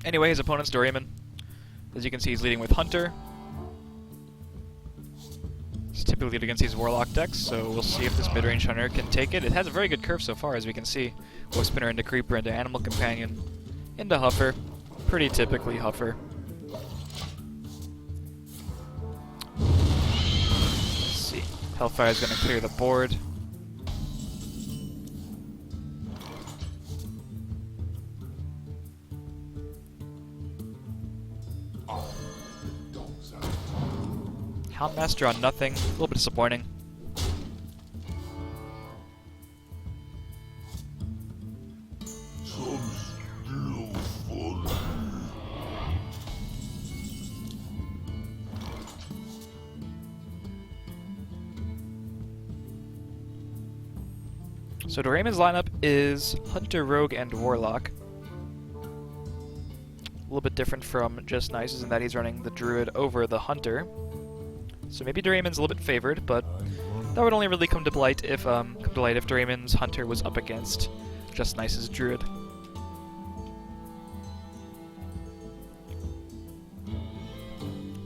Anyway, his opponent's Doraemon. As you can see, he's leading with Hunter. He's typically lead against these Warlock decks, so we'll see if this mid-range Hunter can take it. It has a very good curve so far, as we can see. Wolf Spinner into Creeper, into Animal Companion, into Huffer. Pretty typically Huffer. Let's see. Hellfire's going to clear the board. Houndmaster on nothing. A little bit disappointing. So Doraemon's lineup is Hunter, Rogue, and Warlock. A little bit different from Justniice's in that he's running the Druid over the Hunter. So maybe Doraemon's a little bit favored, but that would only really come to light if Doraemon's Hunter was up against Justniice's Druid.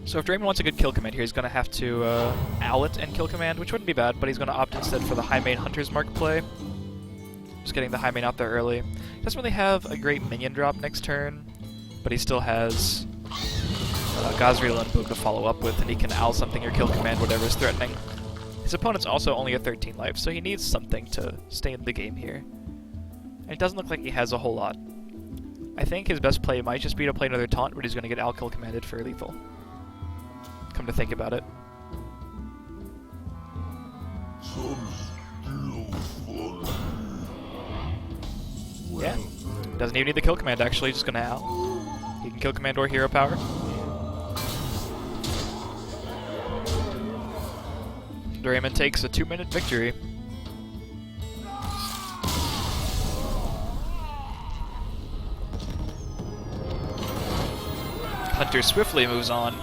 So if Doraemon wants a good kill command here, he's going to have to owl it and kill command, which wouldn't be bad, but he's going to opt instead for the High Main Hunter's Mark play. Just getting the High Main out there early. He doesn't really have a great minion drop next turn, but he still has Gazriel and Boog to follow up with, and he can owl something or kill command whatever is threatening. His opponent's also only at 13 life, so he needs something to stay in the game here. And it doesn't look like he has a whole lot. I think his best play might just be to play another taunt, but he's going to get owl kill commanded for lethal. Come to think about it. Yeah, doesn't even need the kill command actually, just gonna owl. He can kill command or hero power. Doraemon takes a 2-minute victory. Hunter swiftly moves on.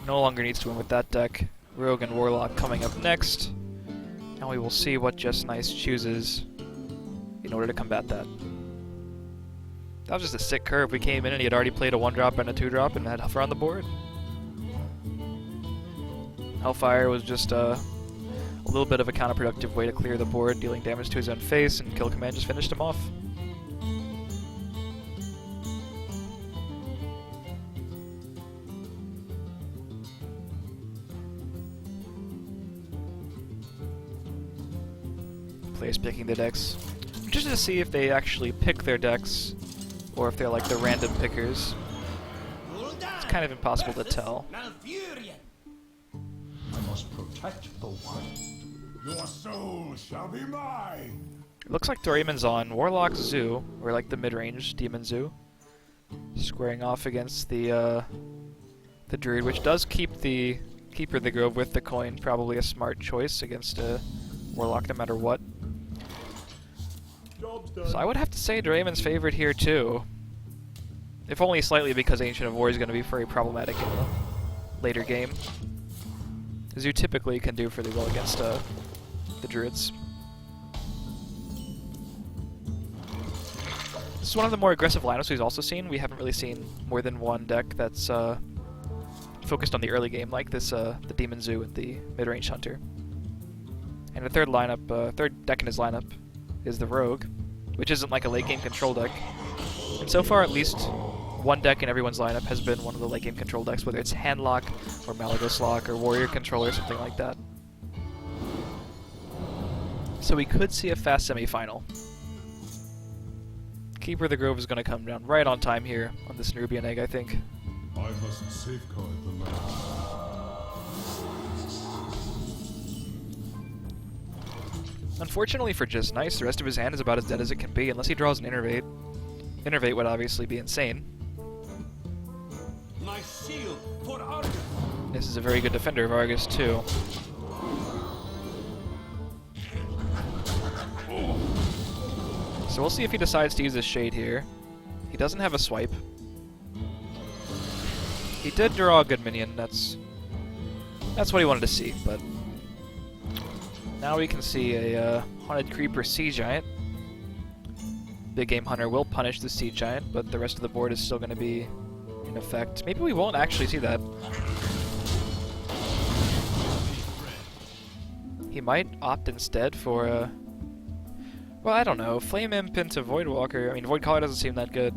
No longer needs to win with that deck. Rogue and Warlock coming up next. And we will see what Justniice chooses in order to combat that. That was just a sick curve. We came in and he had already played a 1-drop and a 2-drop and had Huffer on the board. Hellfire was just a little bit of a counterproductive way to clear the board, dealing damage to his own face, and kill command just finished him off. Players picking their decks. Just to see if they actually pick their decks, or if they're like the random pickers. It's kind of impossible to tell. I must protect the one. Your soul shall be mine. It looks like Doraemon's on Warlock Zoo, or like the mid-range Demon Zoo, squaring off against the Druid, which does keep the Keeper of the Grove with the coin. Probably a smart choice against a Warlock no matter what. So I would have to say Doraemon's favorite here too. If only slightly because Ancient of War is going to be very problematic in the later game. Zoo typically can do pretty well against the Druids. This is one of the more aggressive lineups we've also seen. We haven't really seen more than one deck that's focused on the early game, like this the Demon Zoo and the mid-range Hunter. And the third deck in his lineup is the Rogue, which isn't like a late-game control deck. And so far, at least one deck in everyone's lineup has been one of the late-game control decks, whether it's Handlock, or Malagos Lock, or Warrior Control, or something like that. So we could see a fast semifinal. Keeper of the Grove is going to come down right on time here on this Nerubian Egg, I think. I must safeguard the land. Unfortunately for Justniice, the rest of his hand is about as dead as it can be, unless he draws an Innervate. Innervate would obviously be insane. My shield for Argus. This is a very good defender of Argus, too. So we'll see if he decides to use his Shade here. He doesn't have a swipe. He did draw a good minion, that's what he wanted to see, but now we can see a Haunted Creeper Sea Giant. Big Game Hunter will punish the Sea Giant, but the rest of the board is still going to be in effect. Maybe we won't actually see that. He might opt instead for a... Well, I don't know. Flame Imp into Voidwalker. I mean, Voidcaller doesn't seem that good.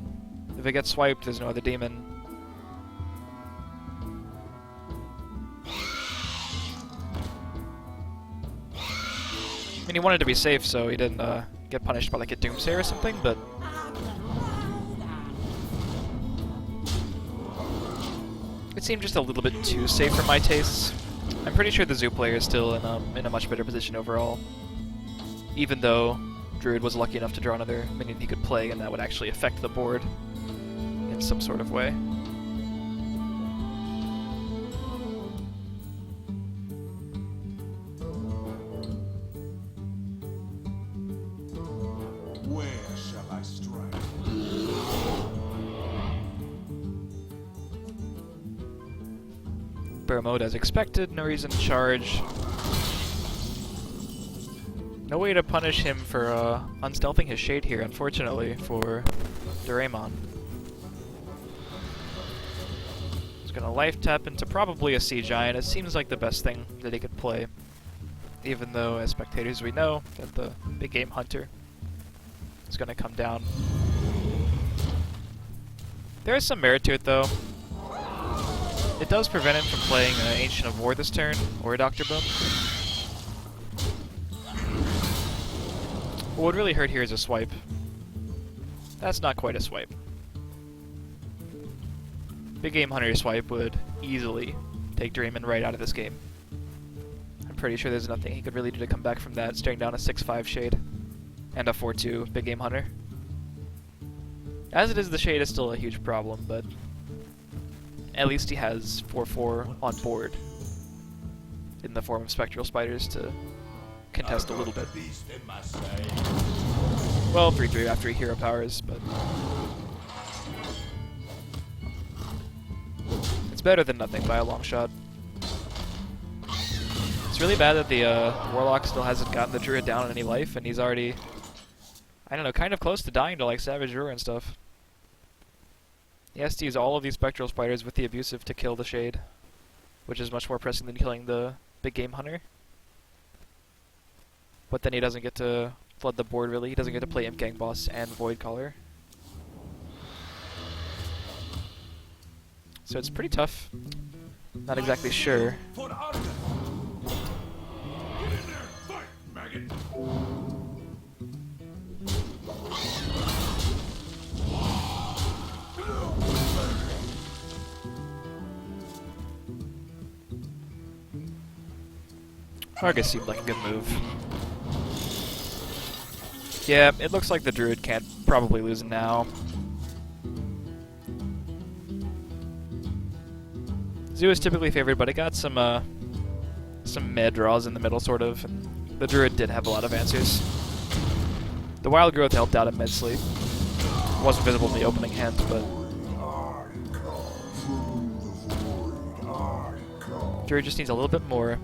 If it gets swiped, there's no other demon. I mean, he wanted to be safe, so he didn't get punished by like a Doomsayer or something, but... It seemed just a little bit too safe for my tastes. I'm pretty sure the Zoo player is still in a much better position overall. Even though Druid was lucky enough to draw another minion he could play, and that would actually affect the board in some sort of way. Where shall I strike? Bear mode as expected, no reason to charge. No way to punish him for unstealthing his Shade here, unfortunately, for Doraemon. He's gonna life tap into probably a Sea Giant. It seems like the best thing that he could play. Even though, as spectators, we know that the Big Game Hunter is gonna come down. There is some merit to it, though. It does prevent him from playing Ancient of War this turn, or a Dr. Boom. What would really hurt here is a swipe. That's not quite a swipe. Big Game Hunter swipe would easily take Doraemon right out of this game. I'm pretty sure there's nothing he could really do to come back from that, staring down a 6-5 Shade and a 4-2 Big Game Hunter. As it is, the Shade is still a huge problem, but at least he has 4-4 on board in the form of Spectral Spiders to contest a little bit. Well, 3-3 after he hero powers, but it's better than nothing by a long shot. It's really bad that the Warlock still hasn't gotten the Druid down on any life, and he's already, I don't know, kind of close to dying to like Savage Roar and stuff. He has to use all of these Spectral Spiders with the Abusive to kill the Shade, which is much more pressing than killing the Big Game Hunter. But then he doesn't get to flood the board, really. He doesn't get to play Imp Gang Boss and Voidcaller. So it's pretty tough. Not exactly sure. Argus seemed like a good move. Yeah, it looks like the Druid can't probably lose now. Zoo is typically favored, but it got some meh draws in the middle, sort of, and the Druid did have a lot of answers. The Wild Growth helped out immensely. It wasn't visible in the opening hand, but Druid just needs a little bit more.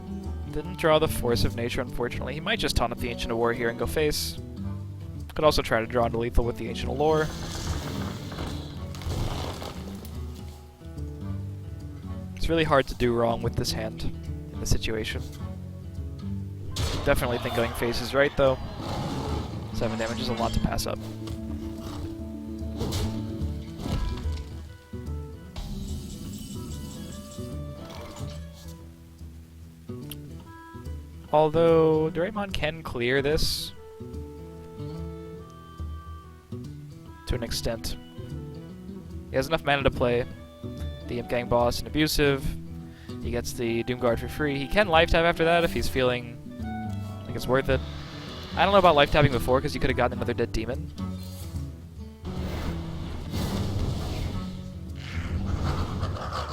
Didn't draw the Force of Nature, unfortunately. He might just taunt up the Ancient of War here and go face. Could also try to draw into lethal with the Ancient Allure. It's really hard to do wrong with this hand in this situation. Definitely think going face is right, though. 7 damage is a lot to pass up. Although Doraemon can clear this to an extent. He has enough mana to play the Imp Gang Boss and Abusive. He gets the Doomguard for free. He can life tap after that if he's feeling like it's worth it. I don't know about life tapping before because he could have gotten another dead demon.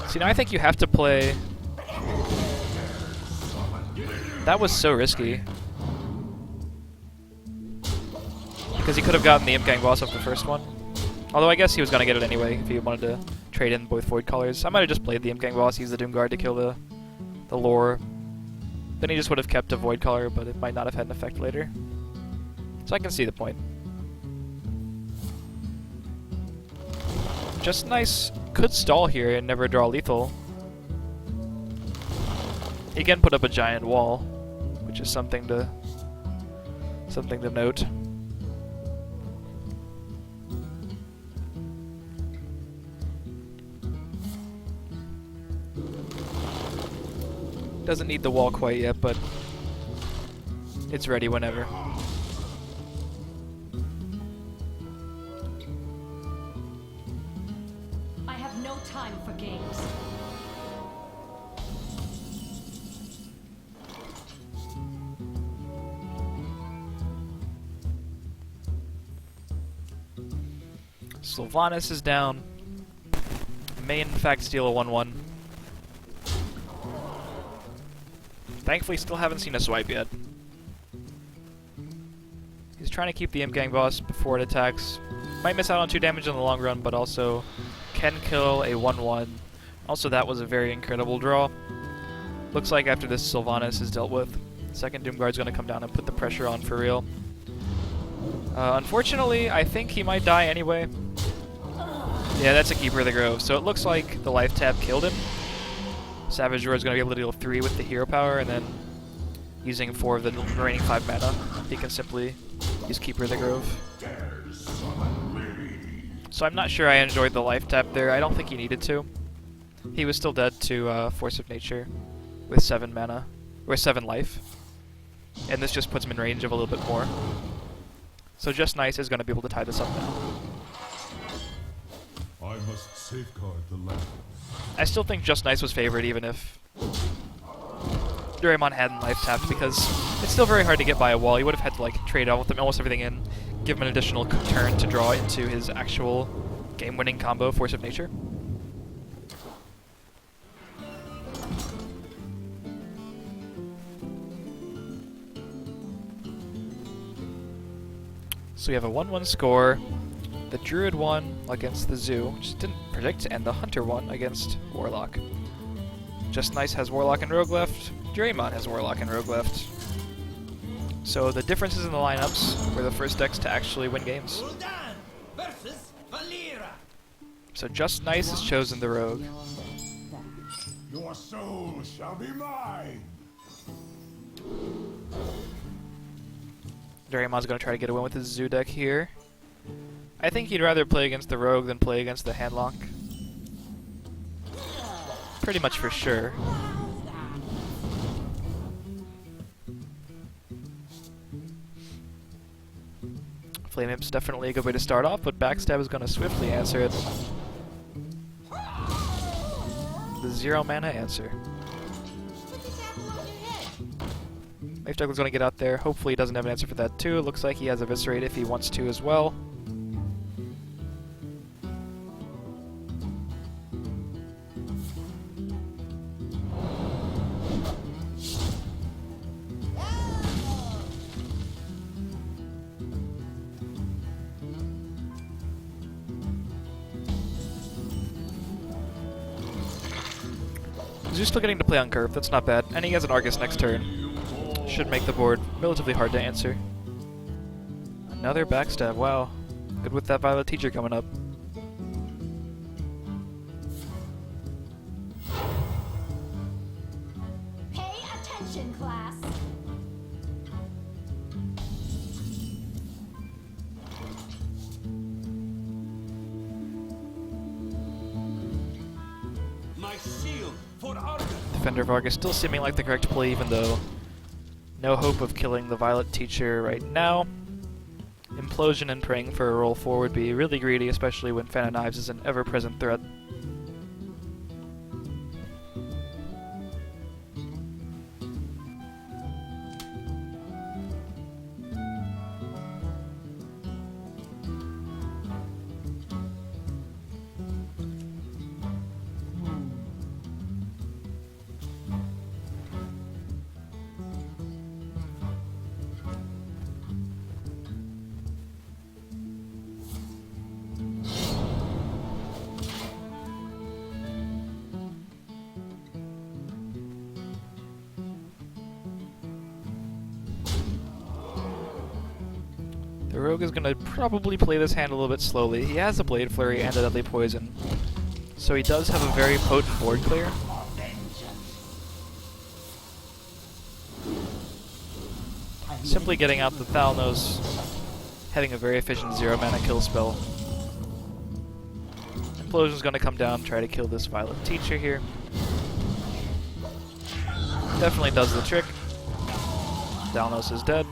See, now I think you have to play. That was so risky. Because he could have gotten the Imp Gang Boss off the first one. Although I guess he was going to get it anyway if he wanted to trade in both Void Callers. I might have just played the Imp Gang Boss, used the Doomguard to kill the lore. Then he just would have kept a Void Caller, but it might not have had an effect later. So I can see the point. Justniice could stall here and never draw lethal. He can put up a giant wall, which is something to note. Doesn't need the wall quite yet, but it's ready whenever. I have no time for games. Sylvanas is down. May in fact steal a 1/1. Thankfully, still haven't seen a swipe yet. He's trying to keep the Imp Gang boss before it attacks. Might miss out on 2 damage in the long run, but also can kill a 1/1. Also, that was a very incredible draw. Looks like after this Sylvanas is dealt with, second Doomguard's going to come down and put the pressure on for real. Unfortunately, I think he might die anyway. Yeah, that's a Keeper of the Grove, so it looks like the life tap killed him. Savage Roar is going to be able to deal 3 with the hero power, and then using 4 of the remaining 5 mana, he can simply use Keeper of the Grove. So I'm not sure I enjoyed the life tap there. I don't think he needed to. He was still dead to Force of Nature with 7 mana, or 7 life. And this just puts him in range of a little bit more. So Justniice is going to be able to tie this up now. I must safeguard the land. I still think Justniice was favored even if Doraemon hadn't life tapped, because it's still very hard to get by a wall. He would have had to like trade off with almost everything in, give him an additional turn to draw into his actual game-winning combo, Force of Nature. So we have a 1/1 score. The Druid won against the Zoo, which didn't predict, and the Hunter won against Warlock. Justniice has Warlock and Rogue left. Doraemon has Warlock and Rogue left. So the differences in the lineups were the first decks to actually win games. So Justniice has chosen the Rogue. Your soul shall be mine. Doraemon's going to try to get a win with his Zoo deck here. I think he'd rather play against the Rogue than play against the Handlock. Pretty much for sure. Flame Imp's definitely a good way to start off, but Backstab is going to swiftly answer it. The 0 mana answer. Life Juggler's going to get out there. Hopefully he doesn't have an answer for that too. It looks like he has Eviscerate if he wants to as well. Zoo's still getting to play on curve, that's not bad. And he has an Argus next turn. Should make the board relatively hard to answer. Another Backstab, wow. Good with that Violet Teacher coming up. Pay attention, class. My shield for Argus. Defender of Argus still seeming like the correct play, even though no hope of killing the Violet Teacher right now. Implosion and praying for a roll 4 would be really greedy, especially when Fan of Knives is an ever-present threat. Rogue is gonna probably play this hand a little bit slowly. He has a Blade Flurry and a Deadly Poison, so he does have a very potent board clear. Simply getting out the Thalnos, having a very efficient 0-mana kill spell. Implosion's gonna come down, try to kill this Violet Teacher here. Definitely does the trick. Thalnos is dead.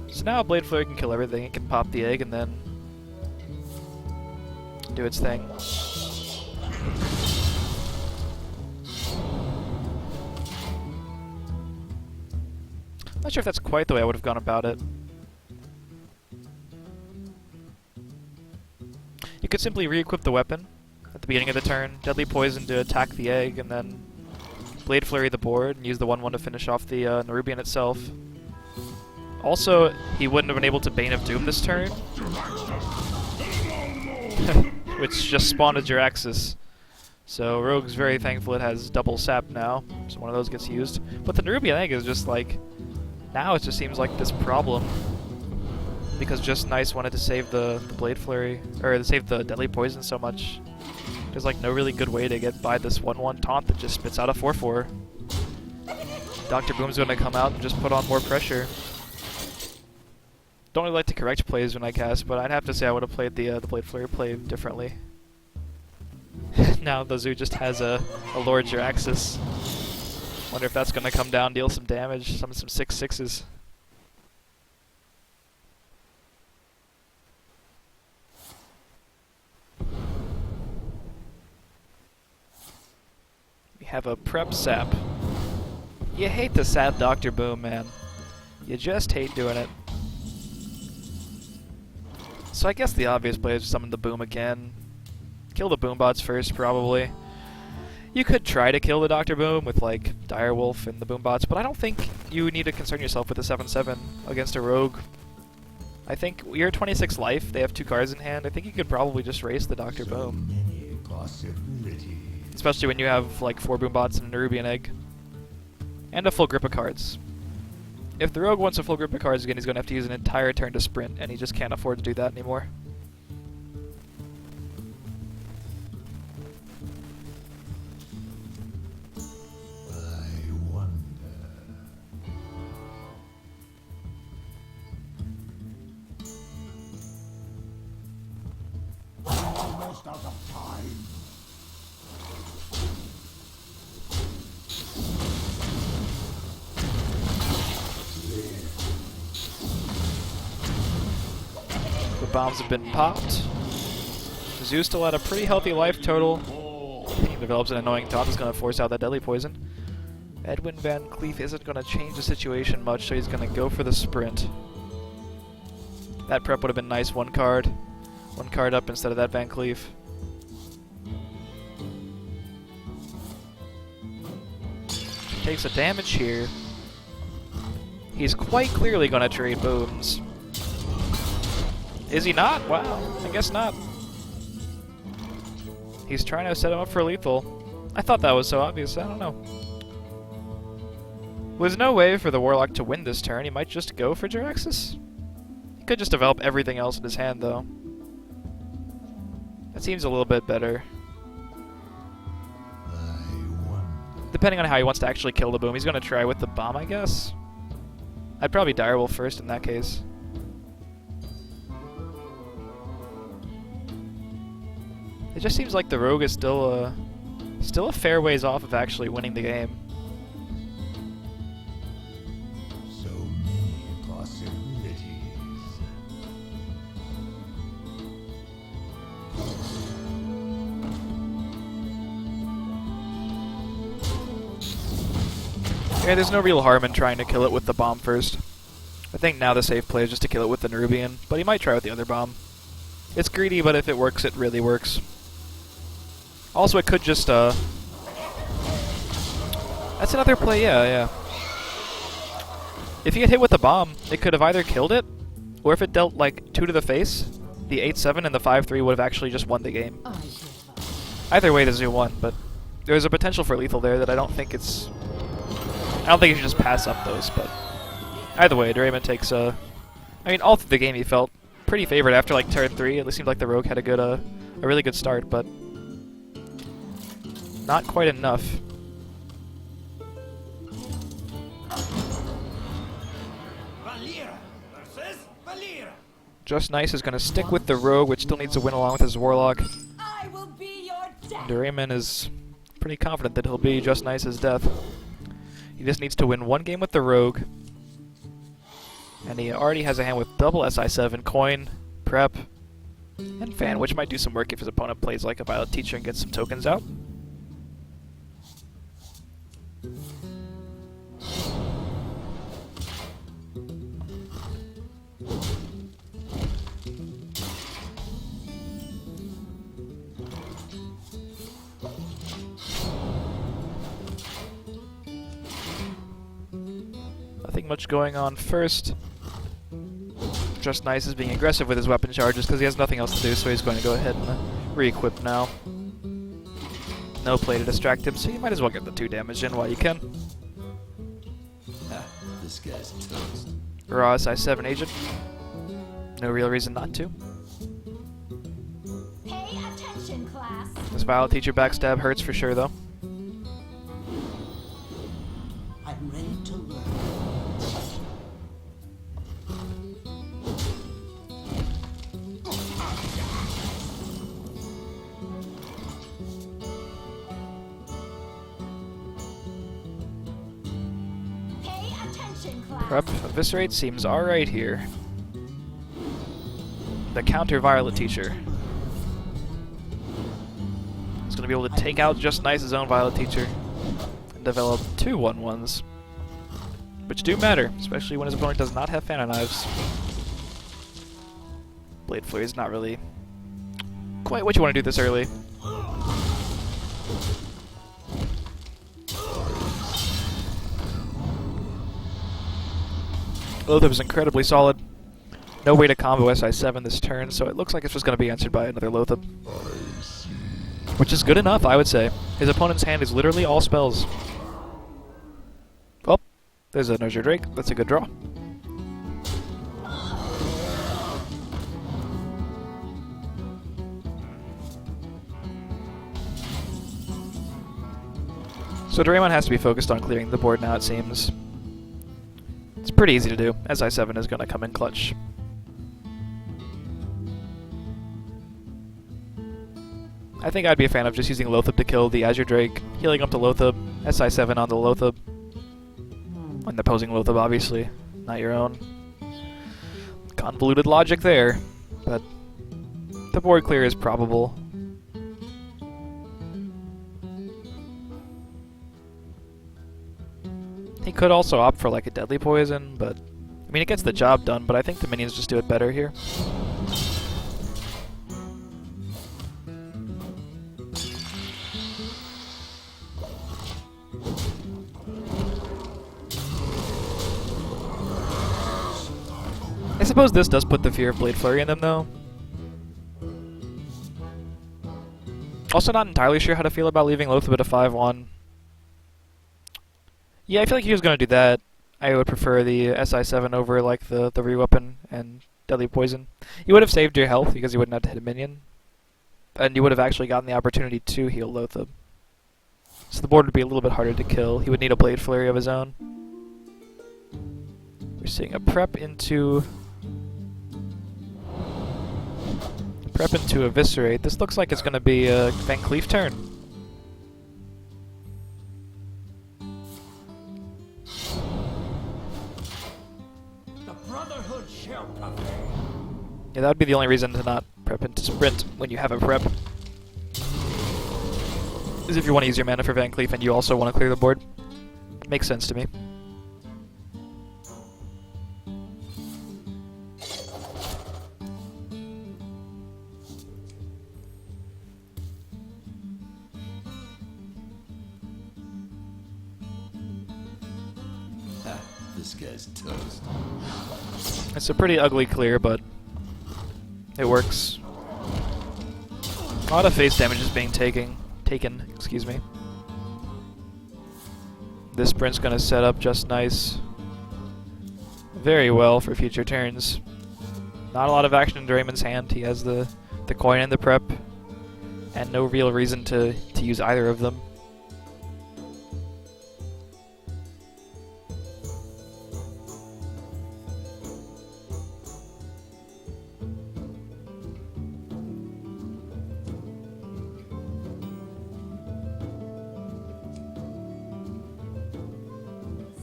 So now Blade Flurry can kill everything. It can pop the egg and then do its thing. Not sure if that's quite the way I would have gone about it. You could simply re-equip the weapon at the beginning of the turn, Deadly Poison to attack the egg, and then Blade Flurry the board and use the 1/1 to finish off the Nerubian itself. Also, he wouldn't have been able to Bane of Doom this turn, which just spawned a Jiraxis. So Rogue's very thankful it has double sap now, so one of those gets used. But the Nerubian egg is just like, now it just seems like this problem, because Justniice wanted to save the Blade Flurry, or to save the Deadly Poison so much. There's like no really good way to get by this 1/1 taunt that just spits out a 4/4. Dr. Boom's gonna come out and just put on more pressure. Don't really like to correct plays when I cast, but I'd have to say I would have played the Blade Flurry play differently. Now the Zoo just has a Lord Jiraxis. Wonder if that's gonna come down, deal some damage, some 6/6s. We have a prep sap. You hate the sap Dr. Boom, man. You just hate doing it. So I guess the obvious play is to summon the Boom again. Kill the Boombots first, probably. You could try to kill the Dr. Boom with, like, Direwolf and the Boombots, but I don't think you need to concern yourself with a 7/7 against a Rogue. I think you're 26 life, they have 2 cards in hand, I think you could probably just race the Dr. Boom. Especially when you have, like, 4 Boombots and a Nerubian egg. And a full grip of cards. If the Rogue wants a full grip of cards again, he's going to have to use an entire turn to sprint, and he just can't afford to do that anymore. Almost out of time. The bombs have been popped. Zoo still had a pretty healthy life total. He develops an annoying taunt that's going to force out that Deadly Poison. Edwin Van Cleef isn't going to change the situation much, so he's going to go for the sprint. That prep would have been nice, one card up instead of that Van Cleef. Takes a damage here. He's quite clearly going to trade Booms. Is he not? Wow, I guess not. He's trying to set him up for lethal. I thought that was so obvious, I don't know. There's no way for the Warlock to win this turn. He might just go for Jiraxis. He could just develop everything else in his hand, though. That seems a little bit better. Depending on how he wants to actually kill the Boom, he's going to try with the Bomb, I guess. I'd probably Direwolf first in that case. It just seems like the Rogue is still a fair ways off of actually winning the game. So many possibilities. Yeah, there's no real harm in trying to kill it with the bomb first. I think now the safe play is just to kill it with the Nerubian, but he might try with the other bomb. It's greedy, but if it works, it really works. Also, it could just, that's another play, yeah. If he get hit with the bomb, it could have either killed it, or if it dealt, like, 2 to the face, the 8/7 and the 5/3 would have actually just won the game. Either way, the Zoo won, but there's a potential for lethal there that I don't think it's I don't think you should just pass up those, but either way, Doraemon takes I mean, all through the game he felt pretty favored after like turn 3. It seemed like the Rogue had a really good start, but not quite enough. Justniice is going to stick with the Rogue, which still needs to win along with his Warlock. I will be your death. Doraemon is pretty confident that he'll be Justnice's death. He just needs to win one game with the Rogue. And he already has a hand with double SI7, Coin, Prep, and Fan, which might do some work if his opponent plays like a Violet Teacher and gets some tokens out. Nothing much going on first. Justniice is being aggressive with his weapon charges because he has nothing else to do, so he's going to go ahead and re-equip now. No play to distract him, so you might as well get the 2 damage in while you can. This guy's toast. Raw SI7 agent. No real reason not to. Pay attention, class. This Violet Teacher backstab hurts for sure, though. I'm ready to learn. Pay attention, class. Prep Eviscerate seems alright here. The counter Violet Teacher. He's going to be able to take out Justnice's own Violet Teacher and develop 2 1/1s, which do matter, especially when his opponent does not have Phantom Knives. Blade Flurry is not really quite what you want to do this early. Lothar is incredibly solid. No way to combo SI7 this turn, so it looks like it's just going to be answered by another Lothar. Which is good enough, I would say. His opponent's hand is literally all spells. Well, there's a Nurture Drake. That's a good draw. So Doraemon has to be focused on clearing the board now, it seems. It's pretty easy to do. SI7 is going to come in clutch. I think I'd be a fan of just using Lothar to kill the Azure Drake, healing up to Lothar, SI7 on the Lothar. When the opposing Lothar, obviously, not your own. Convoluted logic there, but the board clear is probable. He could also opt for like a Deadly Poison, but I mean it gets the job done, but I think the minions just do it better here. I suppose this does put the fear of Blade Flurry in them, though. Also not entirely sure how to feel about leaving Lothar at a 5-1. Yeah, I feel like he was going to do that. I would prefer the SI7 over like the re-weapon and Deadly Poison. You would have saved your health because you wouldn't have to hit a minion. And you would have actually gotten the opportunity to heal Lothar. So the board would be a little bit harder to kill. He would need a Blade Flurry of his own. We're seeing a prep into Eviscerate. This looks like it's going to be a Van Cleef turn. The Brotherhood shall prevail. Yeah, that would be the only reason to not prep into Sprint when you have a prep. Is if you want to use your mana for Van Cleef and you also want to clear the board. Makes sense to me. This guy's toast. It's a pretty ugly clear, but it works. A lot of face damage is being taken, excuse me. This sprint's gonna set up Justniice very well for future turns. Not a lot of action in Doraemon's hand. He has the coin and the prep, and no real reason to use either of them.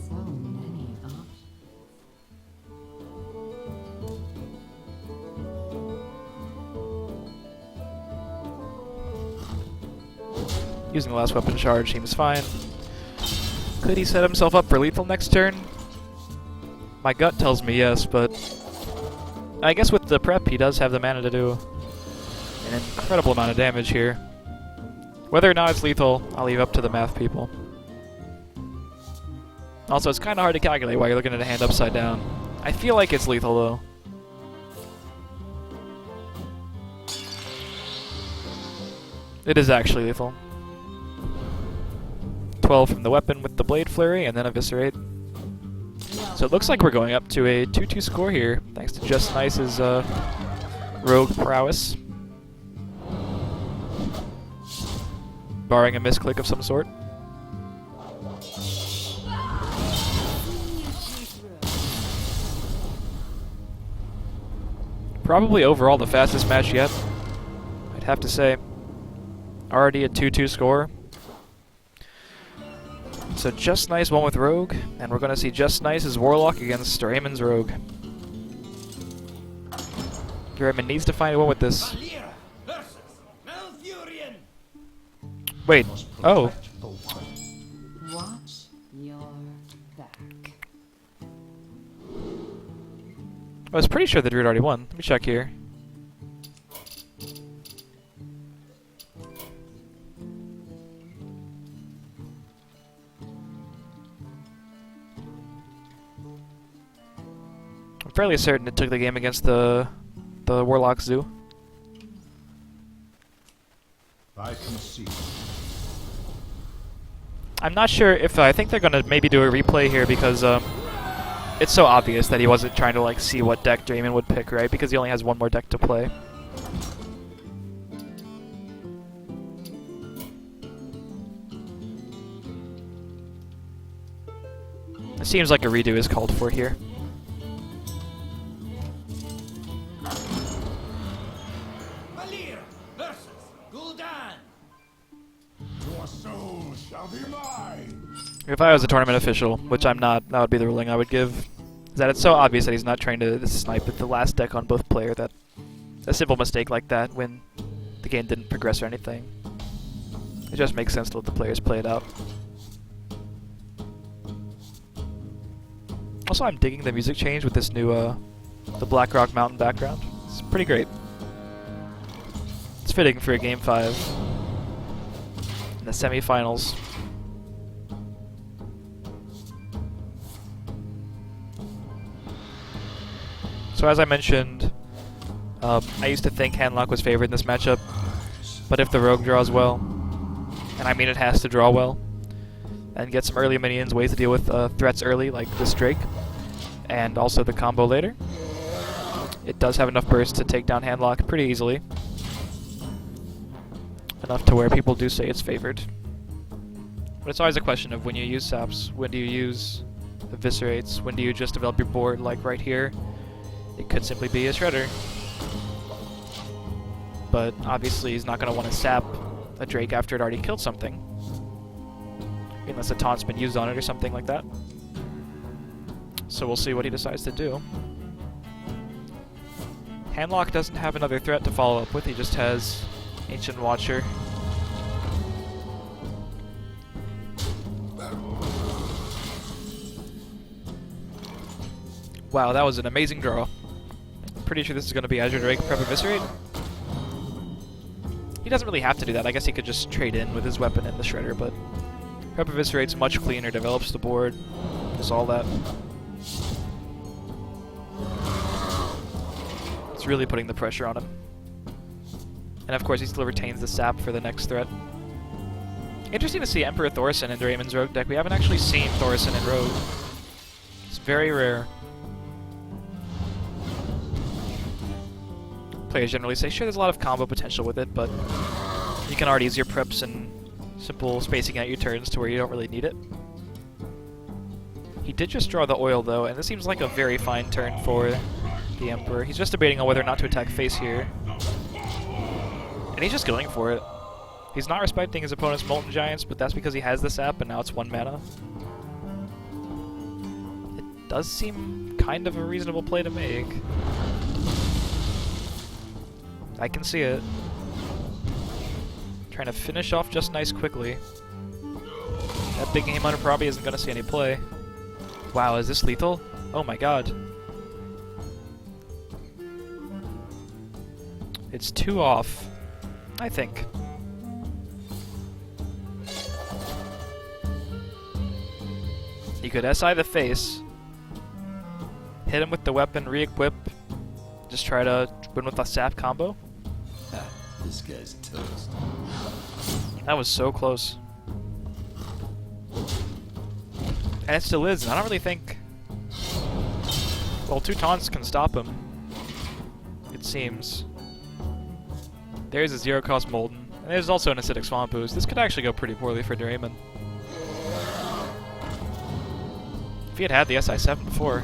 So many options. Using the last weapon charge seems fine. Could he set himself up for lethal next turn? My gut tells me yes, but I guess with the prep he does have the mana to do an incredible amount of damage here. Whether or not it's lethal, I'll leave up to the math people. Also, it's kind of hard to calculate while you're looking at a hand upside down. I feel like it's lethal though. It is actually lethal. 12 from the weapon with the Blade Flurry, and then Eviscerate. So it looks like we're going up to a 2-2 score here, thanks to Justniice's rogue prowess. Barring a misclick of some sort. Probably overall the fastest match yet, I'd have to say. Already a 2-2 score. So Justniice won with Rogue, and we're going to see Justniice's Warlock against Doraemon's Rogue. Doraemon needs to find a win with this. Wait, oh. Watch your back. I was pretty sure the Druid already won. Let me check here. I'm fairly certain it took the game against the Warlock Zoo. I can see. I'm not sure if I think they're gonna maybe do a replay here because it's so obvious that he wasn't trying to like see what deck Doraemon would pick, right? Because he only has one more deck to play. It seems like a redo is called for here. Your soul shall be mine. If I was a tournament official, which I'm not, that would be the ruling I would give. Is that it's so obvious that he's not trying to snipe at the last deck on both player that a simple mistake like that when the game didn't progress or anything. It just makes sense to let the players play it out. Also, I'm digging the music change with this new, the Black Rock Mountain background. It's pretty great. It's fitting for a Game 5 in the semifinals. So as I mentioned, I used to think Handlock was favored in this matchup, but if the Rogue draws well, and I mean it has to draw well, and get some early minions, ways to deal with threats early, like this Drake, and also the combo later, it does have enough burst to take down Handlock pretty easily. Enough to where people do say it's favored. But it's always a question of when you use saps, when do you use eviscerates, when do you just develop your board, like right here. It could simply be a Shredder. But obviously he's not going to want to sap a Drake after it already killed something. Unless a taunt's been used on it or something like that. So we'll see what he decides to do. Handlock doesn't have another threat to follow up with, he just has Ancient Watcher. Wow, that was an amazing draw. Pretty sure this is going to be Azure Drake Prep Eviscerate. He doesn't really have to do that. I guess he could just trade in with his weapon and the Shredder, but Prep Eviscerate's much cleaner, develops the board, does all that. It's really putting the pressure on him. And of course he still retains the sap for the next threat. Interesting to see Emperor Thorson in Doraemon's Rogue deck. We haven't actually seen Thorson in Rogue. It's very rare. Players generally say, sure, there's a lot of combo potential with it, but you can already use your preps and simple spacing out your turns to where you don't really need it. He did just draw the oil, though, and this seems like a very fine turn for the Emperor. He's just debating on whether or not to attack face here. And he's just going for it. He's not respecting his opponent's Molten Giants, but that's because he has the sap, and now it's 1 mana. It does seem kind of a reasonable play to make. I can see it. Trying to finish off Justniice quickly. That big game hunter probably isn't going to see any play. Wow, is this lethal? Oh my god. It's 2 off, I think. You could SI the face, hit him with the weapon, re-equip, just try to win with a sap combo. This guy's toast. That was so close. And it still is, and I don't really think... Well, 2 taunts can stop him, it seems. There's a 0-cost Molten, and there's also an Acidic Swamp Ooze. This could actually go pretty poorly for Doraemon. If he had had the SI7 before.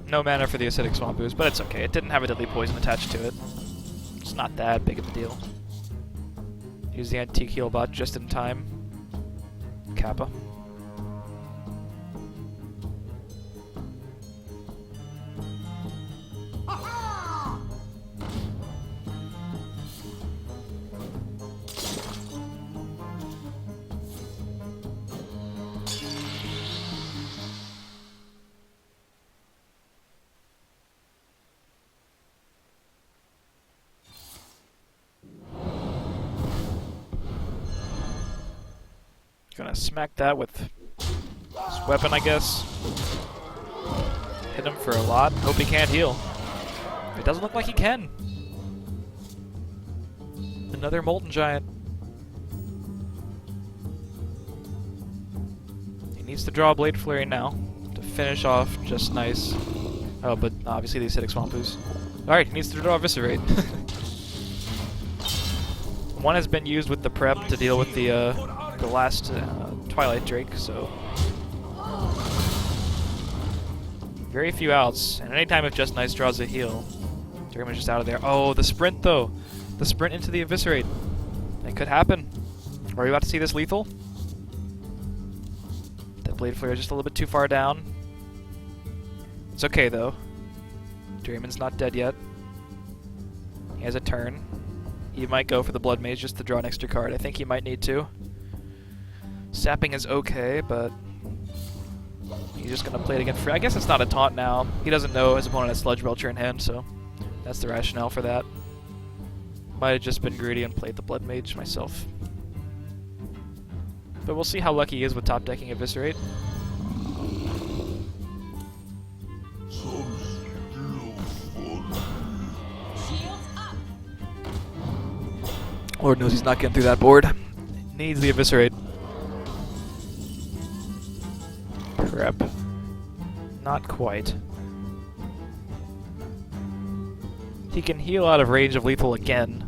No mana for the Acidic Swamp Ooze, but it's okay. It didn't have a deadly poison attached to it. It's not that big of a deal. Use the antique heal bot just in time. Kappa. Gonna smack that with his weapon, I guess. Hit him for a lot. Hope he can't heal. It doesn't look like he can. Another Molten Giant. He needs to draw a Blade Flurry now to finish off Justniice. Oh, but obviously the Acidic Swamp Ooze. Alright, he needs to draw Eviscerate. One has been used with the prep to deal with the last Twilight Drake, so very few outs. And anytime if Justniice draws a heal, Doraemon's just out of there. Oh, the sprint though, the sprint into the Eviscerate. It could happen. Are we about to see this lethal? That Blade Flare is just a little bit too far down. It's okay though. Doraemon's not dead yet. He has a turn. He might go for the Blood Mage just to draw an extra card. I think he might need to. Sapping is okay, but he's just going to play it again free. I guess it's not a taunt now. He doesn't know his opponent has Sludge Belcher in hand, so that's the rationale for that. Might have just been greedy and played the Blood Mage myself. But we'll see how lucky he is with top decking Eviscerate. Lord knows he's not getting through that board. Needs the Eviscerate. Prep. Not quite. He can heal out of range of lethal again.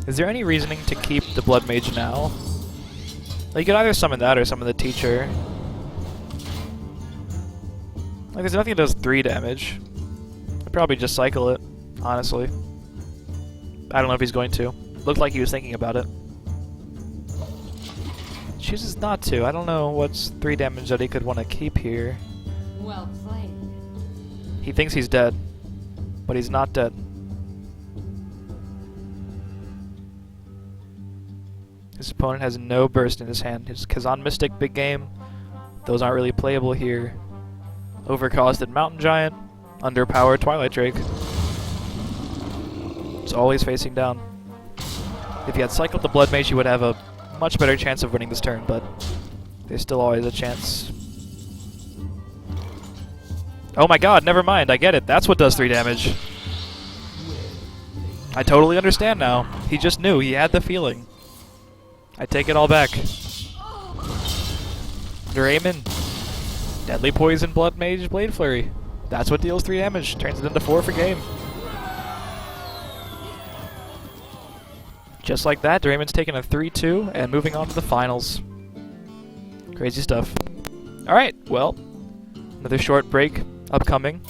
Is there any reasoning to keep the Blood Mage now? Like, you could either summon that or summon the Teacher. Like, there's nothing that does 3 damage. I'd probably just cycle it, honestly. I don't know if he's going to. Looked like he was thinking about it. Chooses not to. I don't know what's 3 damage that he could want to keep here. Well played. He thinks he's dead, but he's not dead. His opponent has no burst in his hand. His Kazan Mystic, big game. Those aren't really playable here. Overcosted Mountain Giant. Underpowered Twilight Drake. It's always facing down. If he had cycled the Blood Mage, he would have a much better chance of winning this turn, but there's still always a chance. Oh my god, never mind, I get it. That's what does 3 damage. I totally understand now. He just knew. He had the feeling. I take it all back. Doraemon. Deadly Poison, Blood Mage, Blade Flurry. That's what deals 3 damage. Turns it into 4 for game. Just like that, Doraemon's taking a 3-2 and moving on to the finals. Crazy stuff. Alright, well, another short break upcoming.